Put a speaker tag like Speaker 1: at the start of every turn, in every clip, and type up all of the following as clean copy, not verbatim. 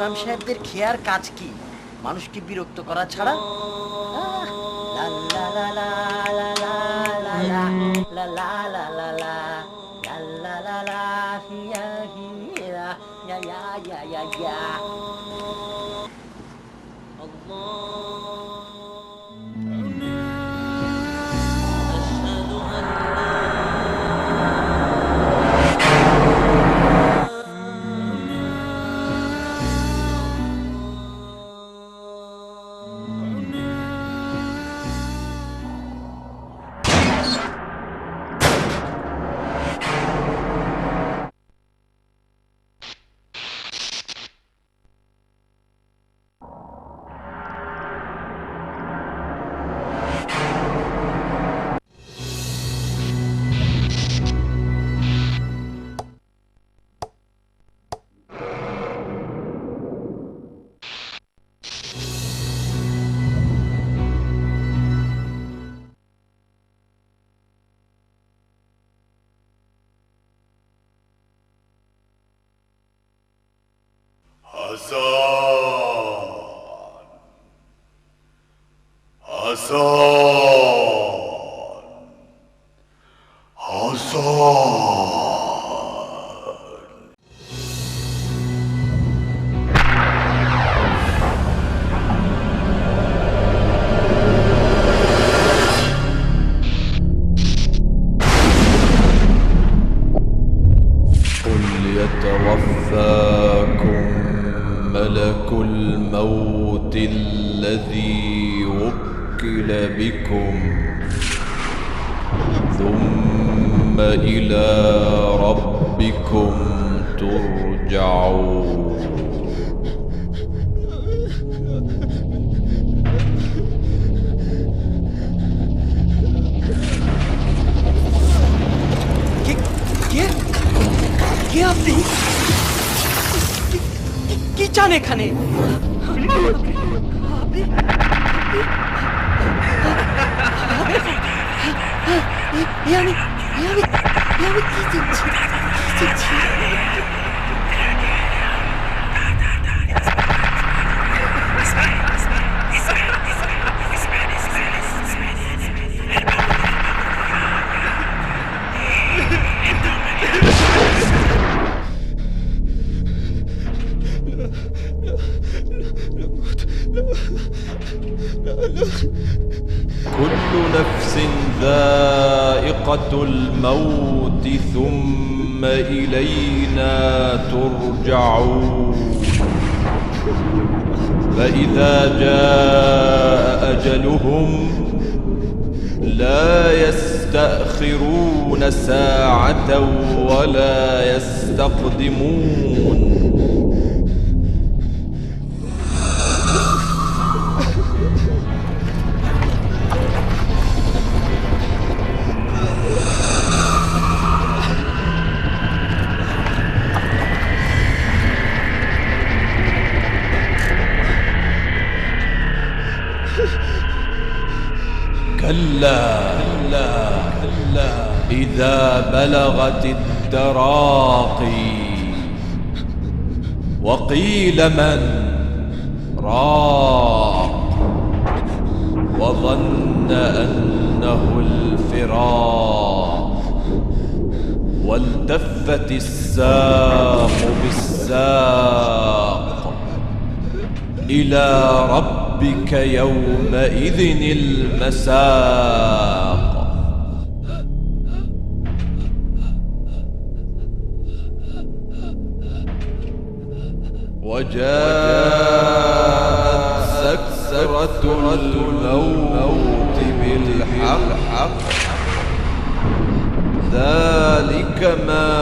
Speaker 1: ইমাম সাহেবদের খেয়ার কাজ কি? মানুষকে বিরক্ত করা ছাড়া। লা লা লা লা লা লা লা লা লা লা লা লা লা লা লা লা হিয়া হিয়া ইয়া ইয়া ইয়া ইয়া ইয়া।
Speaker 2: قل يتوفاكم ملك الموت الذي وكل بكم ثم إلى ربكم ترجعون.
Speaker 1: কে আপনি? কি চান এখানে? আমি কি চাচ্ছি?
Speaker 2: كل نفس ذائقة الموت ثم إلينا ترجعون. فإذا جاء أجلهم لا يستأخرون ساعة ولا يستقدمون. كلا إذا بلغت التراقي وقيل من راق وظن أنه الفراق والتفت الساق بالساق إلى ربك يومئذ المساق. وجاءت سكرة الموت بالحق ذلك ما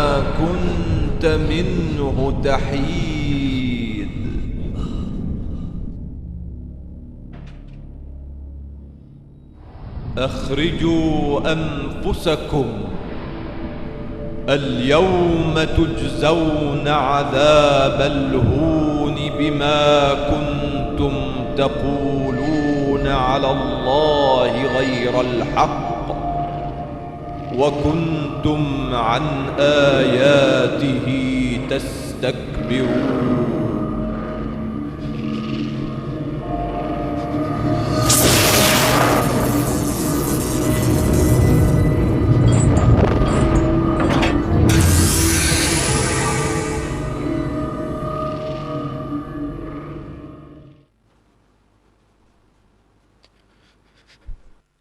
Speaker 2: كنت منه تحيد. أخرجوا أنفسكم اليوم تجزون عذاب الهون بما كنتم تقولون على الله غير الحق وكنتم عن آياته تستكبرون.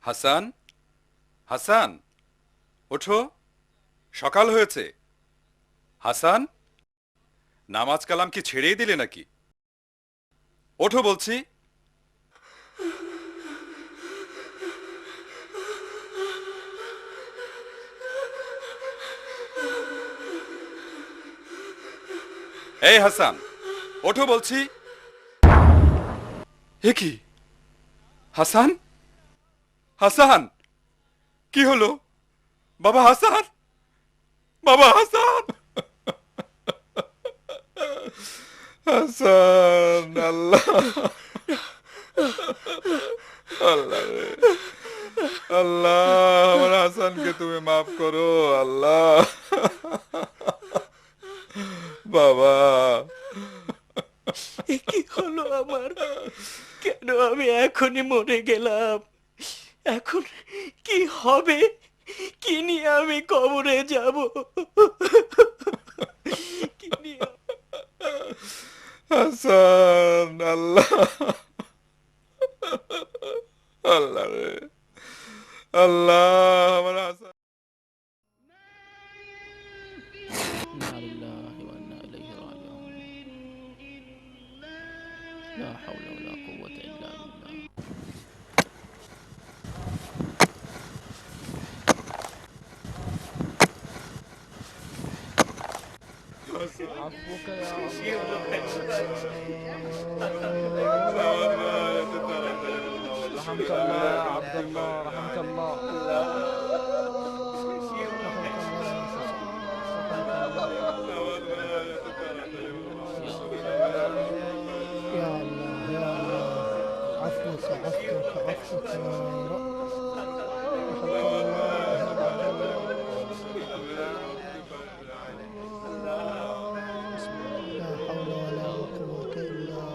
Speaker 3: হাসান, হাসান, ওঠো, সকাল হয়েছে। হাসান, নামাজ কালাম কি ছেড়েই দিলে নাকি? ওঠো বলছি। এই হাসান, ওঠো বলছি। এ কি হাসান, হাসান, কি হলো? বাবা হাসান, বাবা হাসান, হাসান, আল্লাহ, আল্লাহ রে, আল্লাহ, আমার হাসানকে তুমি মাফ করো আল্লাহ। বাবা,
Speaker 1: এ কি হলো আমার? কেন আমি এখনই মরে গেলাম? এখন কি হবে? কি নিয়ে আমি কবরে যাব? কি নিয়ে?
Speaker 3: হাসান, আল্লাহ, আল্লাহ রে, আল্লাহ, আমার হাসান।
Speaker 1: لا حول ولا قوة إلا بالله.
Speaker 4: عفوك يا رحمك الله يا عبد الله، رحمك الله.
Speaker 5: يا الله يا الله، عفوك عفوك عفوك يا رب. لا حول ولا قوة إلا بالله،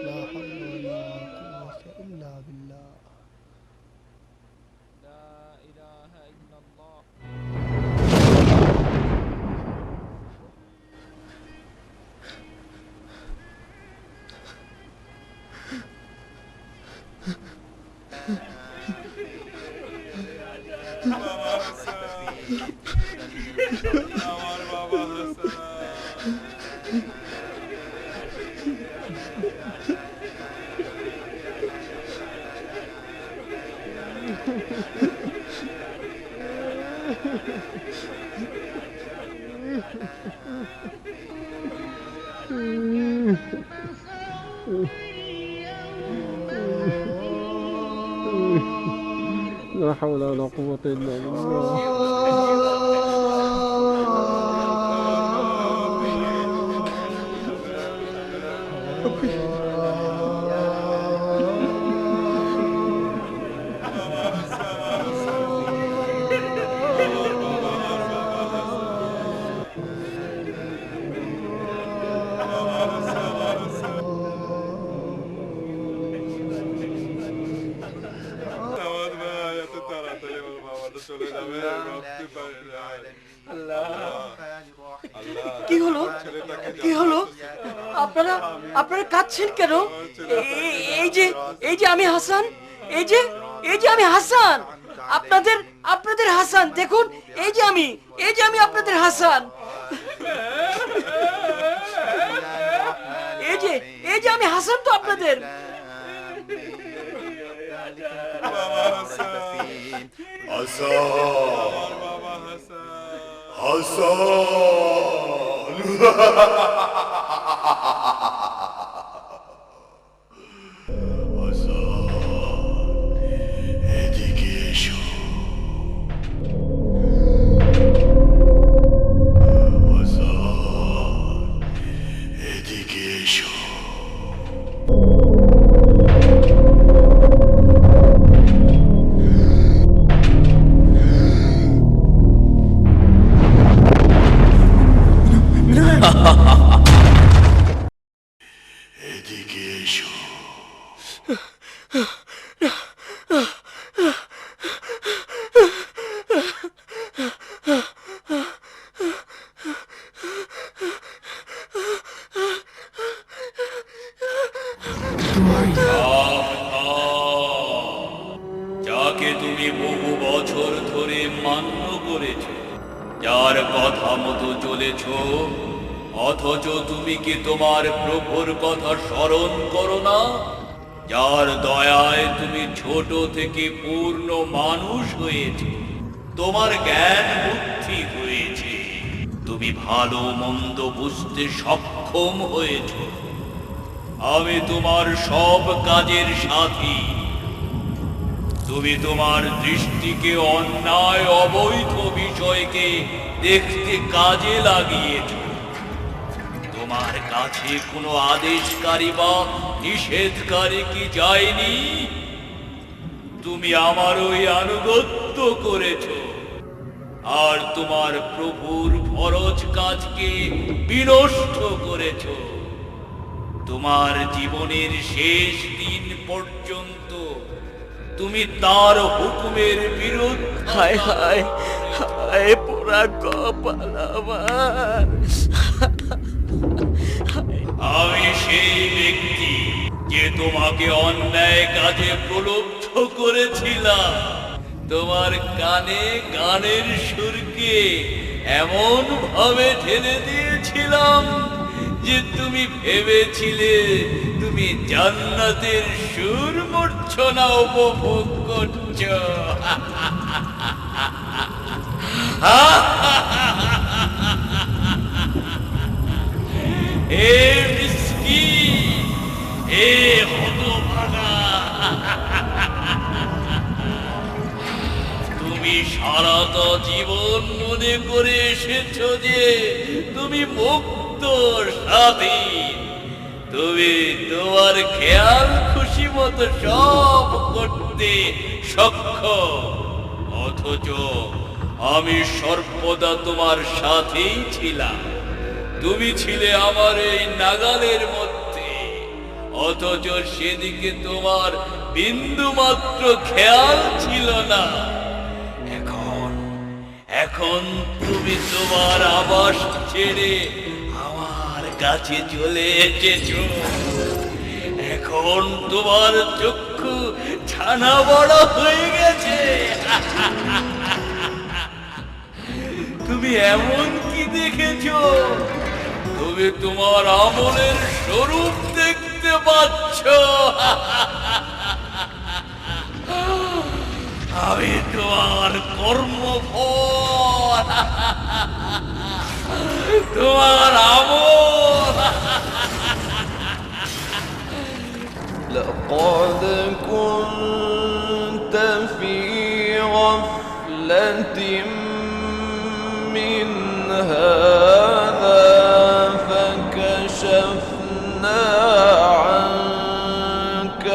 Speaker 5: لا حول ولا قوة إلا بالله.
Speaker 4: لا إله إلا الله.
Speaker 3: আমার বাবা হাসান।
Speaker 5: لا حول ولا قوة إلا بالله.
Speaker 3: আমার ভাই এত তাড়াতাড়ি আমার বাবাটা চলে যাবে ভাবতে পারি না। আল্লাহ,
Speaker 1: কি হলো?
Speaker 3: ছেলেটাকে
Speaker 1: কি হলো? আপনারা আপনারা কাঁদছেন কেন? এই যে আমি হাসান, এই যে আমি হাসান, আপনাদের হাসান। দেখুন, এই যে আমি আপনাদের হাসান। এই যে আমি হাসান তো আপনাদের।
Speaker 3: বাবা হাসান,
Speaker 6: হাসান
Speaker 3: আমার বাবা হাসান।
Speaker 6: হাসান হাসান এদিকে এসো হাসান এদিকে এসো যাকে তুমি বহু বছর ধরে মান্য করেছ, যার কথা মতো চলেছ, অথচ তুমি কি তোমার প্রভুর কথা স্মরণ করো না? যার দয়ায় তুমি ছোট থেকে পূর্ণ মানুষ হয়েছ, তোমার জ্ঞান বুদ্ধি হয়েছে, তুমি ভালো মন্দ বুঝতে সক্ষম হয়েছ। আমি তোমার সব কাজের সাথী। তুমি তোমার দৃষ্টিকে অন্যায় অবৈধ বিষয়কে দেখতে কাজে লাগিয়েছ। তোমার কাছে কোনো আদেশকারী বা নিষেধকারী কি যায়নি? তুমি আমার ওই আনুগত্য করেছ, আর তোমার প্রভুর ফরজ কাজকে বিনষ্ট করেছ। তোমার জীবনের শেষ দিন পর্যন্ত তুমি তার হুকুমের বিরুদ্ধে।
Speaker 1: হায় হায় হায়, পোড়া কপাল আমার।
Speaker 6: আমি সেই ব্যক্তি যে তোমাকে অন্যায় কাজে প্রলুব্ধ করেছিলাম। তোমার কানে গানের সুরকে এমন ভাবে ঢেলে দিয়েছিলাম যে তুমি ভেবেছিলে তুমি জান্নাতের সুর মূর্ছনা উপভোগ করছ। এ মিসকিন, এ হতভাগা, তুমি সারাটা জীবন মনে করে এসেছো যে তুমি মুক্ত স্বাধীন। তুমি তোমার খেয়াল খুশি মতো সব করতে সক্ষম, অথচ আমি সর্বদা তোমার সাথেই ছিলাম। তুমি ছিলে আমার এই নাগালের মধ্যে, অথচ সেদিকে তোমার বিন্দু মাত্র খেয়াল ছিল না। এখন তুমি তোমার আবাস ছেড়ে আমার কাছে চলে এসেছো। এখন তোমার চক্ষু ছানা বড় হয়ে গেছে। তুমি এমন কি দেখেছো? তুমি তোমার আমলের স্বরূপ দেখতে পাচ্ছ। আমি তোমার কর্মফল, তোমার আমল।
Speaker 2: لقد كنت في غفلة من هذا فكشفنا عنك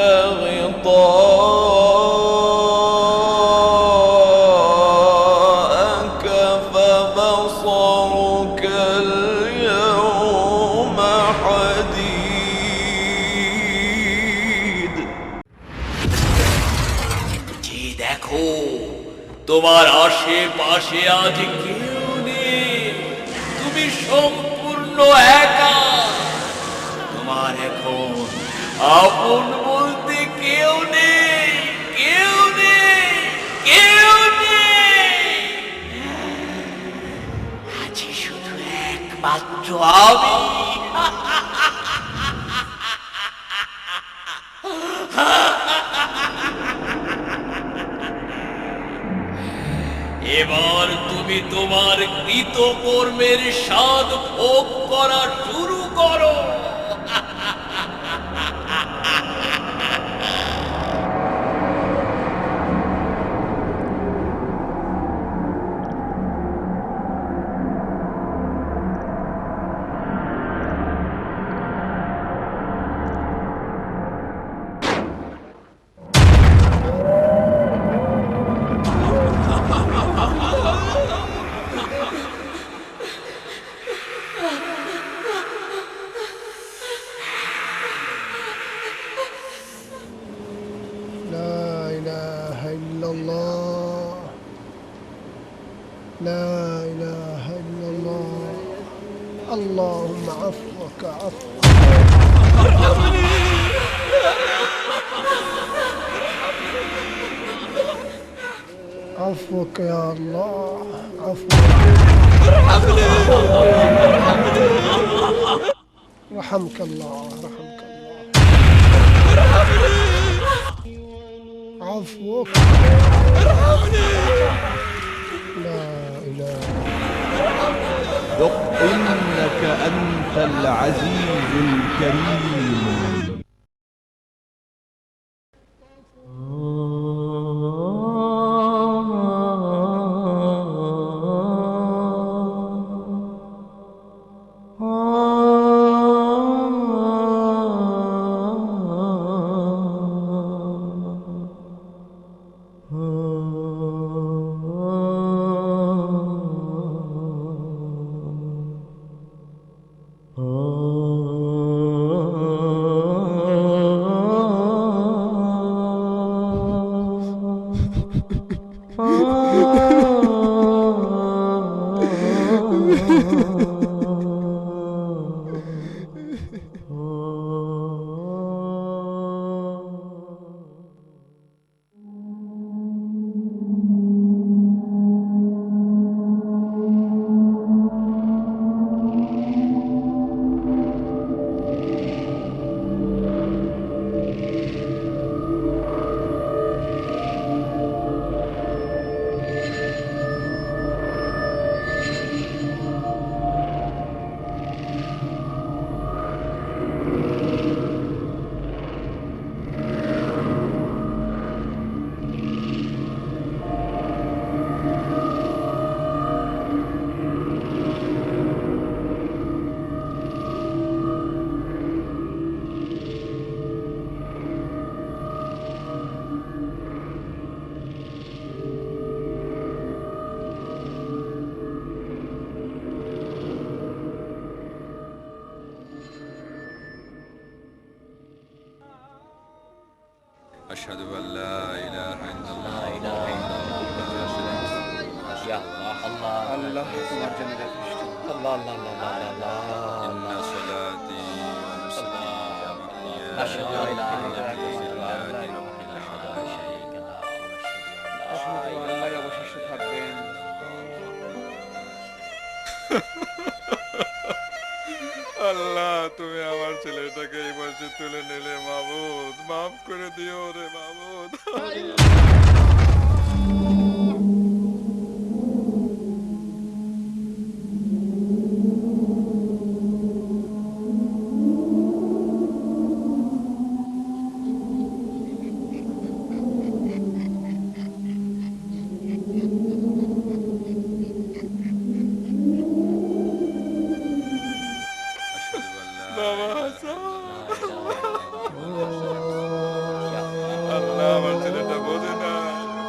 Speaker 2: غطاءك فبصرك اليوم حديد।
Speaker 6: জি দেখো, তোমার আশেপাশে আজ কেউ নেই। তুমি সম্পূর্ণ একা। তোমার এখন আপন বলতে কেউ নেই, কেউ নেই, কেউ নেই। আছি শুধু একমাত্র আমি। এবার তুমি তোমার কৃতকর্মের স্বাদ ভোগ করা শুরু করো।
Speaker 5: لا إله إلا الله لا إله إلا الله اللهم عفوك عفو عفوك يا الله عفوك رحمك الله رحمك الله عفوك لا إله
Speaker 4: ذق إنك أنت العزيز الكريم.
Speaker 3: أشهد أن لا إله إلا الله
Speaker 1: ইয়া আল্লাহ
Speaker 4: আল্লাহ তোমার জন্য যথেষ্ট।
Speaker 1: আল্লাহ আল্লাহ আল্লাহ আল্লাহ
Speaker 3: إن صلاتي ونسكي ومحياي
Speaker 1: أشهد أن لا إله إلا الله
Speaker 4: আল্লাহ অবশিষ্ট থাকবেন।
Speaker 3: আল্লাহ তুমি আমার ছেলেটাকে এই বয়সে তুলে নিলে মাবুদ মাফ করে দিও রে মাবুদ বাবা হাসান আল্লাহ আমার ছেলেটা বোঝে না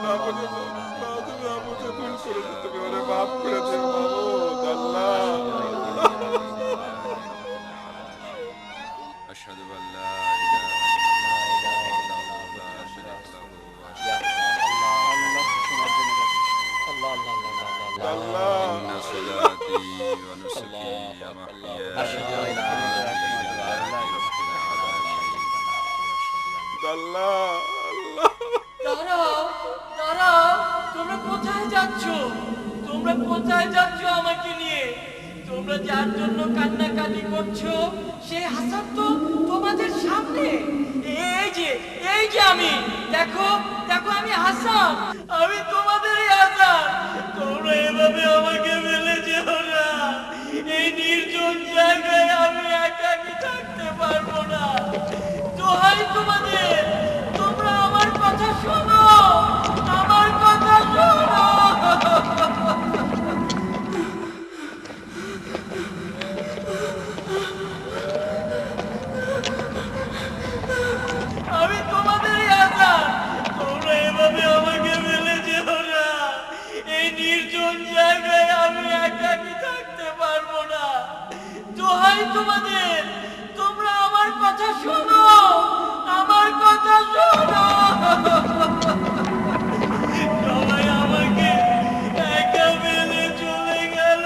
Speaker 3: না বোঝে না তুমি আমাকে ভুল করেছো তুমি ওরে মাফ করে দিও মাবুদ আল্লাহ أشهد أن لا إله إلا الله لا شريك له
Speaker 4: আল্লাহ তোমার জন্য যথেষ্ট।
Speaker 3: الله إن صلاتي ونسكي ومحياي
Speaker 1: أشهد أن لا إله إلا
Speaker 3: الله الله
Speaker 6: দাঁড়াও দাঁড়াও তোমরা কোথায় যাচ্ছ তোমরা কোথায় যাচ্ছ আমাকে নিয়ে তোমরা যার জন্য কান্নাকাটি করছো সেই হাসান তো তোমাদের সামনে এই যে আমি দেখো দেখো আমি হাসান আমি তোমাদেরই হাসান তোমরা এভাবে আমাকে ফেলে যেও না এই নির্জন জায়গায় আমি একাকী থাকতে পারবো না দোহাই তোমাদের তোমরা আমার কথা শোনো আমার কথা শোনো আমি তোমাদেরই আশা তোমরা এভাবে আমাকে ফেলে যেও না এই নির্জন জায়গায় আমি একাকী থাকতে পারবো না দোহাই তোমাদের তোমরা আমার কথা শোনো আমার কথা শোনো সবাই আমাকে একা ফেলে চলে গেল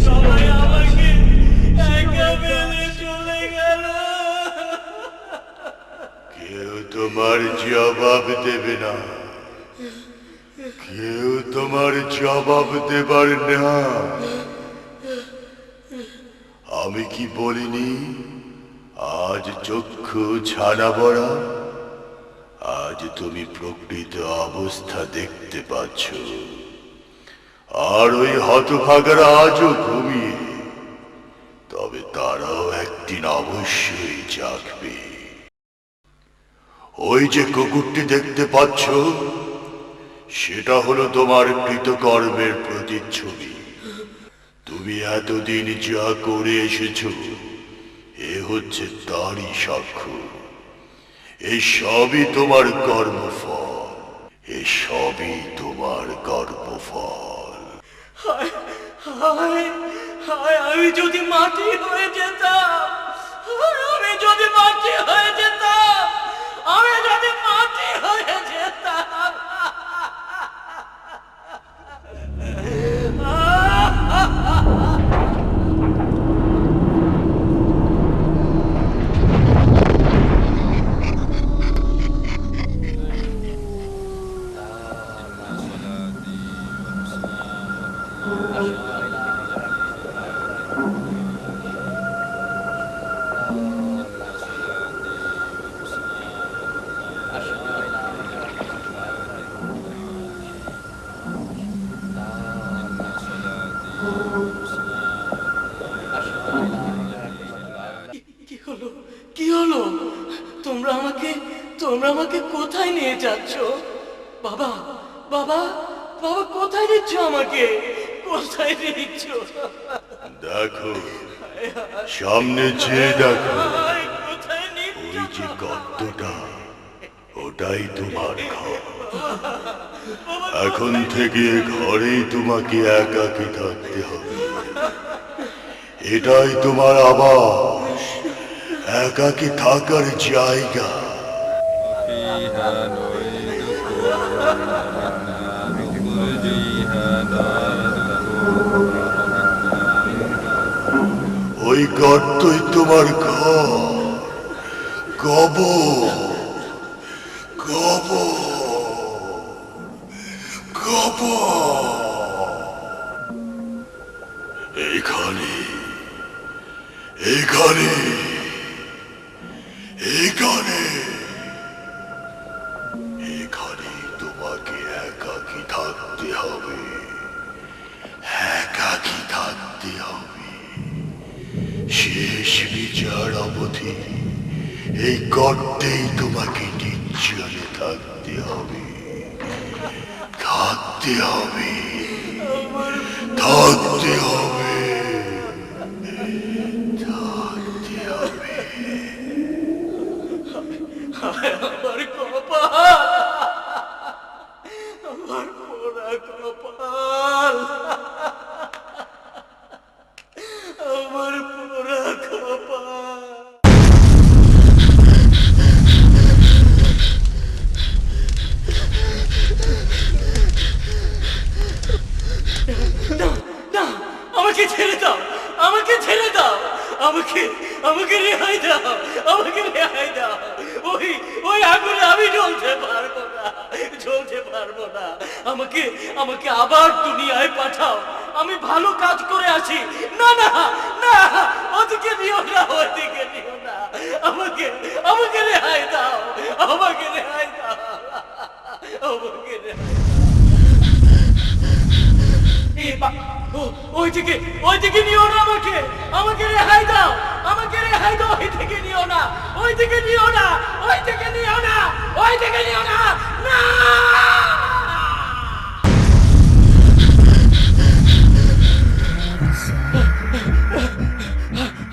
Speaker 6: সবাই আমাকে একা ফেলে চলে গেল
Speaker 7: কেউ তোমার জবাব দেবে না, কেউ তোমার জবাব দেবার না। আমি কি বলিনি আজ চক্ষু ছানা বড়া? আজ তুমি প্রকৃত অবস্থা দেখতে পাচ্ছ। আর ওই হতভাগারা আজও ঘুমিয়ে, তবে তারাও একদিন অবশ্যই জাগবে। ওই যে কুকুরটি দেখতে পাচ্ছ, সেটা হলো তোমার কৃতকর্মের প্রতিচ্ছবি। তুমি এতদিন যা করে এসেছো, এ হচ্ছে তারই সাক্ষ্য। এই সবই তোমার কর্মফল, এ সবই তোমার কর্মফল।
Speaker 6: হায় হায় হায়, আমি যদি মাটি হয়ে যেতাম, হায়, আমি যদি মাটি হয়ে যেতাম, আমি যদি মাটি হয়ে যেতাম। কি হলো, কি হলো? তোমরা আমাকে কোথায় নিয়ে যাচ্ছ? বাবা বাবা বাবা, কোথায় নিচ্ছ আমাকে? কোথায় নিচ্ছ?
Speaker 7: দেখো, সামনে চেয়ে দেখো।
Speaker 6: হায়, কোথায় নিচ্ছ?
Speaker 7: ওই যে গর্তটা, ওটাই তোমার ঘর। এখন থেকে ঘরেই তোমাকে একাকী থাকতে হবে। এটাই তোমার আবাস, একাকী থাকার জায়গা। ওই গর্তই তোমার ঘর, কবর, কবর, কবর। এখানে, এখানে, এখানে, এখানে তোমাকে একাকী থাকতে হবে, একাকী থাকতে হবে। শেষ বিচার অবধি এই গর্তেই তোমাকে নির্জনে থাকতে হবে, থাকতে হবে, থাকতে হবে, থাকতে হবে।
Speaker 6: আমার কপাল, আমার পোড়া কপাল, আমার পোড়া কপাল। না না, আমাকে ছেড়ে দাও, আমাকে ছেড়ে দাও, আমাকে আমাকে রেহাই দাও, আমাকে রেহাই দাও। ওই ওই আগুনে আমি জ্বলতে পারবো না, জ্বলতে পারবো না। আমাকে আমাকে আবার দুনিয়ায় পাঠাও, আমি ভালো কাজ করে আসি। না না না, ওদিকে নিও না, ওদিকে নিও না। আমাকে আমাকে রেহাই দাও, আমাকে রেহাই দাও, আমাকে রেহাই দাও। ওইদিকে নিও না, আমাকে আমাকে রেহাই দাও, আমাকে রেহাই দাও। ওইদিকে নিও না, ওইদিকে নিও না, ওইদিকে নিও না, ওইদিকে নিও না। না,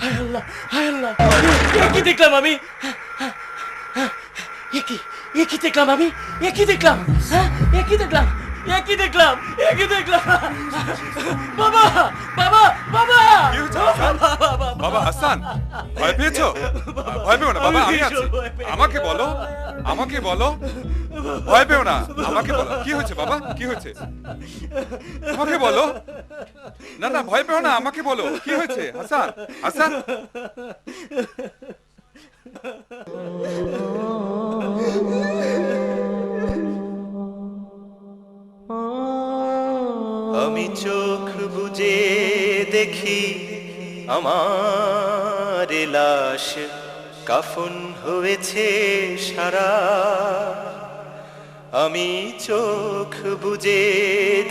Speaker 6: হায় আল্লাহ, হায় আল্লাহ, এ কি দেখলাম আমি? এ কি দেখলাম আমি? এ কি দেখলাম? হ্যাঁ, এ কি দেখলাম? এ কি দেখলাম? এ কি দেখলাম? বাবা বাবা বাবা,
Speaker 3: কি হয়েছে হাসান? বাবা হাসান, ভয় পেয়েছো? ভয় পেও না বাবা, আমি আছি। আমাকে বলো, আমাকে বলো, ভয় পেও না, আমাকে বলো। কি হয়েছে বাবা, কি হয়েছে? আমাকে বলো। না না, ভয় পেও না, আমাকে বলো, কি হয়েছে? হাসান, হাসান।
Speaker 8: আমার লাশ কাফন হয়েছে সারা, আমি চোখ বুজে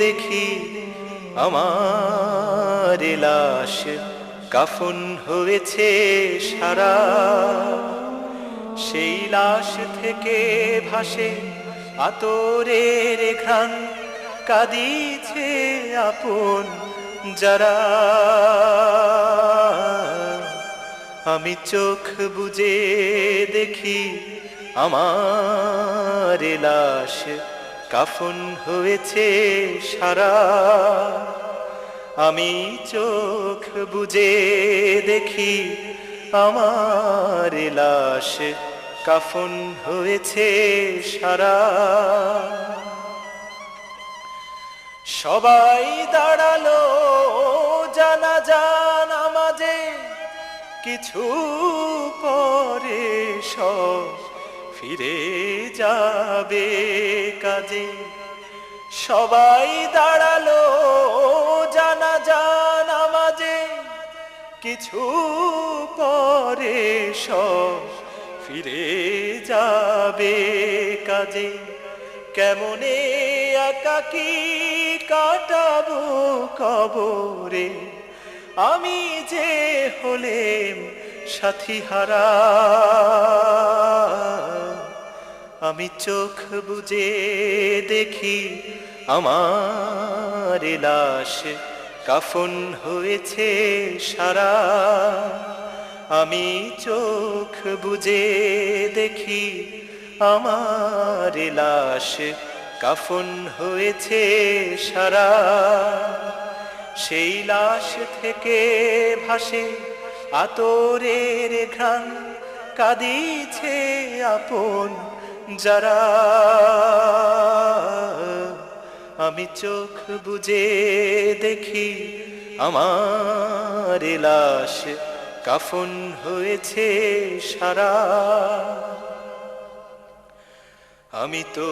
Speaker 8: দেখি আমার লাশ কাফন হয়েছে সারা। সেই লাশ থেকে ভাসে আতরের ঘ্রাণ, কাঁদিছে আপন যারা। আমি চোখ বুজে দেখি আমার লাশ কাফন হয়েছে সারা, আমি চোখ বুজে দেখি আমার লাশ কাফন হয়েছে সারা। সবাই দাঁড়ালো জানাজা নামাজে, কিছু পরে সব ফিরে যাবে কাজে। সবাই দাঁড়ালো জানাজা নামাজে, কিছু পরে সব ফিরে যাবে কাজে। কেমনে একাকী কাটাবো কবরে, আমি যে হলেম সাথী হারা। আমি চোখ বুজে দেখি আমার লাশ কাফন হয়েছে সারা, আমি চোখ বুজে দেখি আমার লাশ কাফন হয়েছে সারা। সেই লাশ থেকে ভাসে আতরের ঘ্রাণ, কাঁদিছে আপন যারা। আমি চোখ বুজে দেখি আমার লাশ কাফন হয়েছে সারা। আমি তো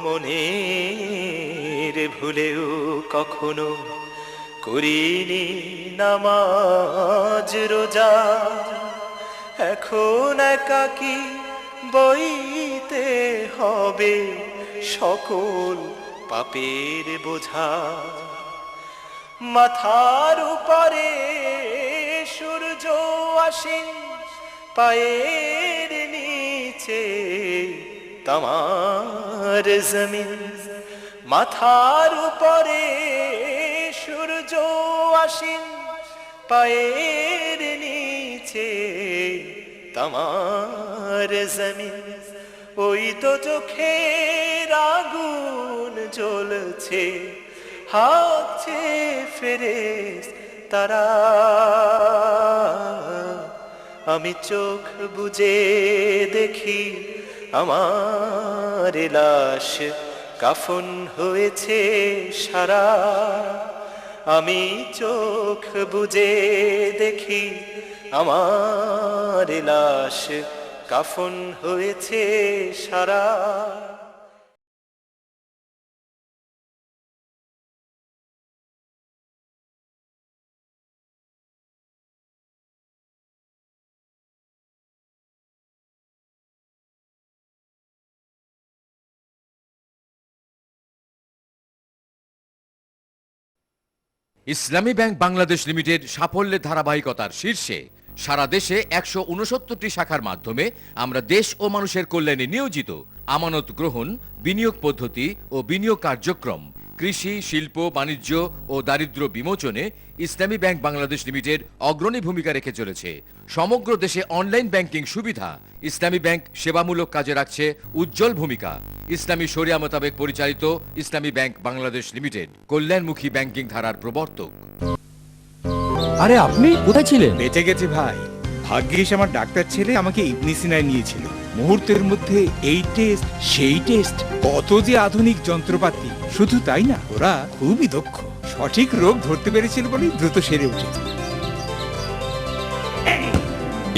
Speaker 8: মনের ভুলেও কখনো করিনি নামাজ রোজা, এখন একাকী বইতে হবে সকল পাপের বোঝা। মাথার উপরে সূর্য আসেন, পায়ের নিচে তামার জমিন। মাথার উপরে সূর্য আসেন, পায়ের নিচে তামার জমিন। ওই তো চোখের আগুন জ্বলছে, হাঁকছে ফেরেশতারা। আমি চোখ বুজে দেখি আমার লাশ কাফন হয়েছে সারা, আমি চোখ বুজে দেখি আমার লাশ কাফন হয়েছে সারা।
Speaker 9: ইসলামী ব্যাংক বাংলাদেশ লিমিটেড সাফল্যের ধারাবাহিকতার শীর্ষে সারা দেশে ১৬৯টি শাখার মাধ্যমে আমরা দেশ ও মানুষের কল্যাণে নিয়োজিত। আমানত গ্রহণ, বিনিয়োগ পদ্ধতি ও বিনিয়োগ কার্যক্রম, কৃষি, শিল্প, বাণিজ্য ও দারিদ্র্য বিমোচনে ইসলামী ব্যাংক বাংলাদেশ লিমিটেড অগ্রণী ভূমিকা রেখে চলেছে। সমগ্র দেশে অনলাইন ব্যাংকিং সুবিধা। ইসলামী ব্যাংক সেবামূলক কাজে রাখছে উজ্জ্বল ভূমিকা। ইসলামী শরিয়া মোতাবেক পরিচালিত ইসলামী ব্যাংক বাংলাদেশ লিমিটেড কল্যাণমুখী ব্যাংকিং ধারার প্রবর্তক।
Speaker 4: আরে আপনি কোথায় ছিলেন?
Speaker 10: বেঁচে গেছে ভাই, ভাগ্যিস আমার ডাক্তার ছেলে আমাকে ইবনে সিনায় নিয়েছিল। মুহূর্তের মধ্যে এই টেস্ট সেই টেস্ট, কত যে আধুনিক যন্ত্রপাতি। শুধু তাই না, ওরা খুবই দক্ষ, সঠিক রোগ ধরতে পেরেছিল বলেই দ্রুত সেরে উঠেছে।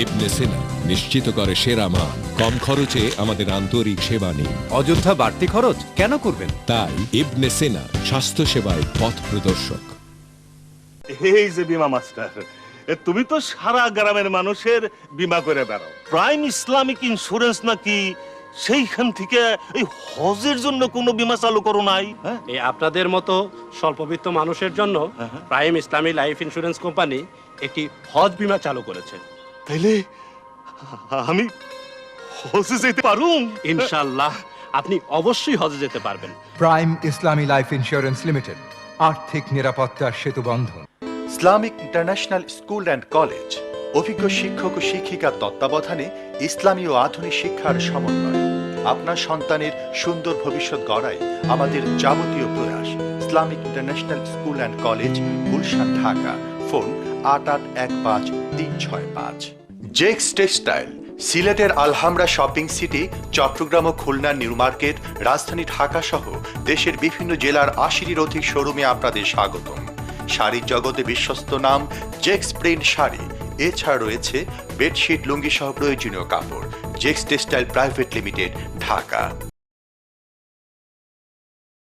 Speaker 11: ইবনে সিনা নিশ্চিত করে সেরা মান, কম খরচে আমাদের আন্তরিক সেবা নিন।
Speaker 4: অযোধ্যা বাড়তি খরচ কেন করবেন?
Speaker 11: তাই ইবনে সিনা স্বাস্থ্য সেবায় পথ প্রদর্শক।
Speaker 7: এই যে বিমা মাস্টার, তুমি তো সারা গ্রামের মানুষের বীমা করে বেড়াও। প্রাইম ইসলামিক ইন্স্যুরেন্স নাকি সেইখান থেকে এই হজের জন্য কোনো বীমা চালু করো নাই? হ্যাঁ,
Speaker 12: এই আপনাদের মতো স্বল্পবিত্ত মানুষের জন্য প্রাইম ইসলামী লাইফ ইন্স্যুরেন্স কোম্পানি একটি হজ বীমা চালু করেছে।
Speaker 7: তাইলে আমি হজে যেতে পারুম?
Speaker 12: ইনশাআল্লাহ আপনি অবশ্যই হজে যেতে পারবেন।
Speaker 13: প্রাইম ইসলামী লাইফ ইন্স্যুরেন্স লিমিটেড, আর্থিক নিরাপত্তার সেতু বন্ধন।
Speaker 14: Islamic international school and college, অভিজ্ঞ শিক্ষক ও শিক্ষিকার তত্ত্বাবধানে ইসলামী ও আধুনিক শিক্ষার সমন্বয়। আপনার সন্তানের সুন্দর ভবিষ্যৎ গড়াই আমাদের যাবতীয় প্রয়াস। Islamic international school and college, Gulshan, Dhaka. Phone 8815365365। জেক্স টেক্সটাইল, সিলেটের আলহামরা শপিং সিটি, চট্টগ্রাম ও খুলনা নিউ মার্কেট, রাজধানী ঢাকা সহ দেশের বিভিন্ন জেলার ৮০-টির অধিক শোরুমে আপনাদের স্বাগতম। শাড়ির জগতে বিশ্বস্ত নাম জেক্স প্রিন্ট শাড়ি। এছাড়া রয়েছে বেডশিট, লুঙ্গি সহ প্রয়োজনীয় কাপড়। জেক্স টেক্সটাইল প্রাইভেট লিমিটেড, ঢাকা।